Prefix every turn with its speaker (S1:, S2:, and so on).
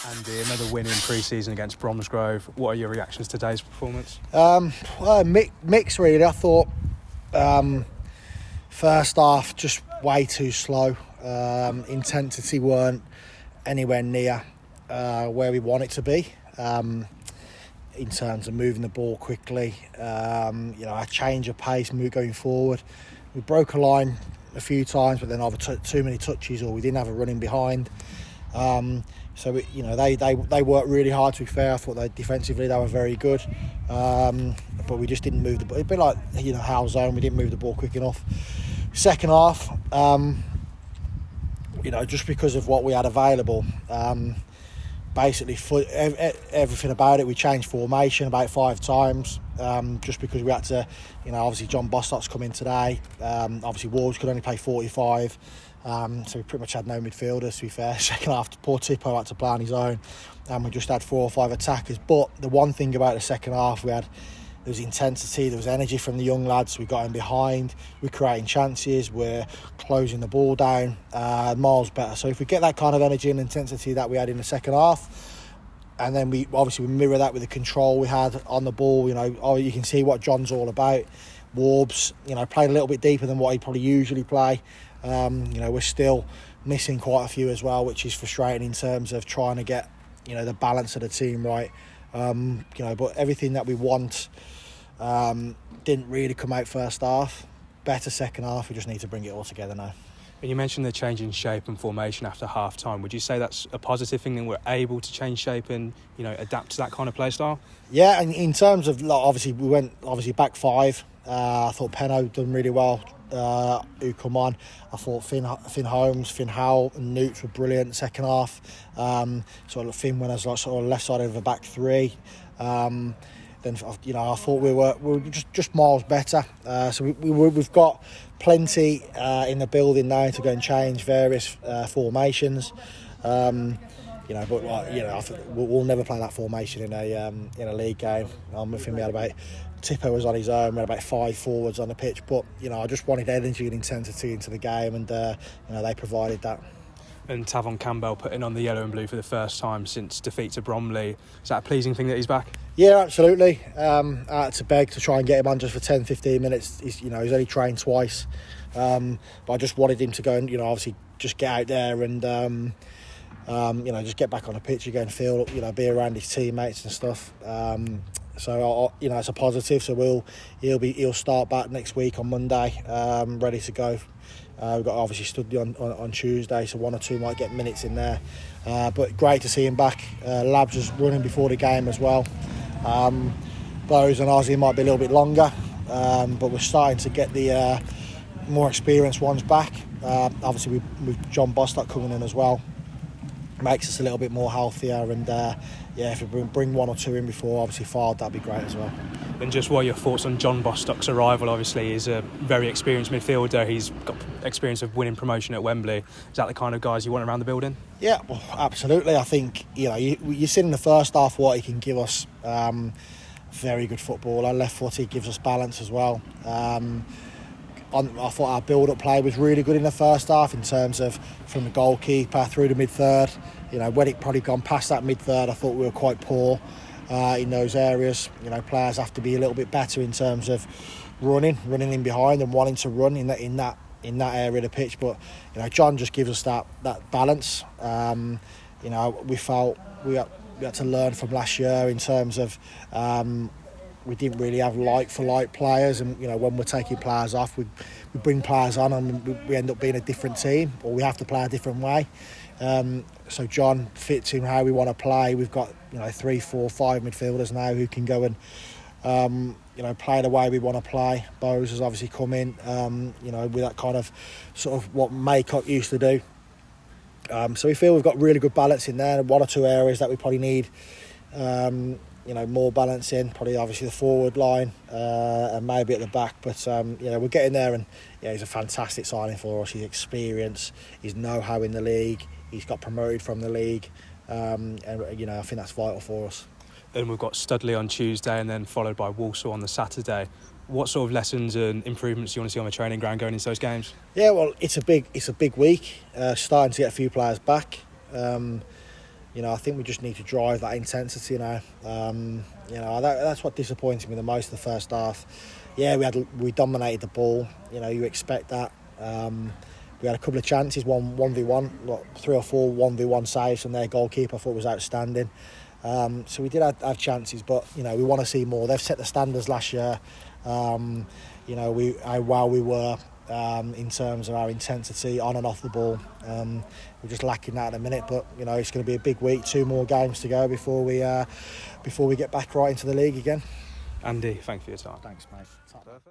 S1: Andy, another win in pre-season against Bromsgrove. What are your reactions to today's performance?
S2: Mixed really. I thought first half just way too slow. Intensity weren't anywhere near where we want it to be in terms of moving the ball quickly. Our change of pace, going forward. We broke a line a few times, but then either too many touches or we didn't have a running behind. They worked really hard. To be fair, I thought defensively they were very good, but we just didn't move the ball. It'd be like Hal's zone. We didn't move the ball quick enough. Second half, just because of what we had available, basically everything about it. We changed formation about 5 times, just because we had to. Obviously John Bostock's come in today. Obviously Wolves could only play 45. So we pretty much had no midfielders, to be fair. Second half, poor Tippo had to play on his own, and we just had 4 or 5 attackers. But the one thing about the second half, there was intensity, there was energy from the young lads. We got in behind, we're creating chances, we're closing the ball down miles better. So if we get that kind of energy and intensity that we had in the second half, and then we mirror that with the control we had on the ball, you can see what John's all about. Warbs, played a little bit deeper than what he'd probably usually play. We're still missing quite a few as well, which is frustrating in terms of trying to get the balance of the team right. But everything that we want didn't really come out first half. Better second half. We just need to bring it all together now.
S1: And you mentioned the change in shape and formation after half time. Would you say that's a positive thing that we're able to change shape and adapt to that kind of play style?
S2: Yeah, and in terms of obviously we went back 5. I thought Penno done really well. Who come on? I thought Finn Holmes, Finn Howell and Newts were brilliant second half. Finn went as sort of left side of the back 3. Then I thought we were just miles better. So we've got plenty in the building now to go and change various formations. I think we'll never play that formation in a league game. I think we had about Tippo was on his own. We had about 5 forwards on the pitch, but I just wanted energy and intensity into the game, and they provided that.
S1: And Tavon Campbell putting on the yellow and blue for the first time since defeat to Bromley. Is that a pleasing thing that he's back?
S2: Yeah, absolutely. I had to beg to try and get him on just for 10-15 minutes. He's only trained twice, but I just wanted him to go and obviously just get out there and just get back on the pitch again, feel be around his teammates and stuff. So it's a positive. So he'll start back next week on Monday, ready to go. We've got obviously study on Tuesday, so 1 or 2 might get minutes in there. But great to see him back. Labs was running before the game as well. Bowes and Ozzy might be a little bit longer, but we're starting to get the more experienced ones back. Obviously with John Bostock coming in as well, makes us a little bit more healthier, and if we bring 1 or 2 in before obviously Fard, that'd be great as well.
S1: And just what are your thoughts on John Bostock's arrival? Obviously he's a very experienced midfielder, he's got experience of winning promotion at Wembley. Is that the kind of guys you want around the building? Yeah,
S2: well, absolutely. I think you see in the first half what he can give us. Very good footballer, left footed, gives us balance as well. I thought our build-up play was really good in the first half in terms of from the goalkeeper through the mid-third. When it probably gone past that mid-third, I thought we were quite poor in those areas. Players have to be a little bit better in terms of running in behind and wanting to run in that area of the pitch. But John just gives us that balance. We felt we had to learn from last year in terms of we didn't really have like-for-like players, and when we're taking players off, we bring players on and we end up being a different team, or we have to play a different way. So John fits in how we want to play. We've got 3, 4, 5 midfielders now who can go and play the way we want to play. Bowes has obviously come in with that kind of sort of what Maycock used to do. So we feel we've got really good balance in there. 1 or 2 areas that we probably need more balance in, probably obviously the forward line and maybe at the back, but we're getting there, and he's a fantastic signing for us. His experience, his know-how in the league, he's got promoted from the league, and I think that's vital for us.
S1: Then we've got Studley on Tuesday and then followed by Walsall on the Saturday. What sort of lessons and improvements do you want to see on the training ground going into those games?
S2: Yeah, well, it's a big week, starting to get a few players back. I think we just need to drive that intensity now. That's what disappointed me the most in the first half. Yeah, we dominated the ball. You expect that. We had a couple of chances, 1v1, 3 or 4 1v1 saves from their goalkeeper. I thought was outstanding. So we did have chances, but we want to see more. They've set the standards last year. How well we were in terms of our intensity on and off the ball. We're just lacking that at the minute, but it's going to be a big week. 2 more games to go before we get back right into the league again.
S1: Andy, thank you for your time.
S2: Thanks, mate.
S1: Perfect.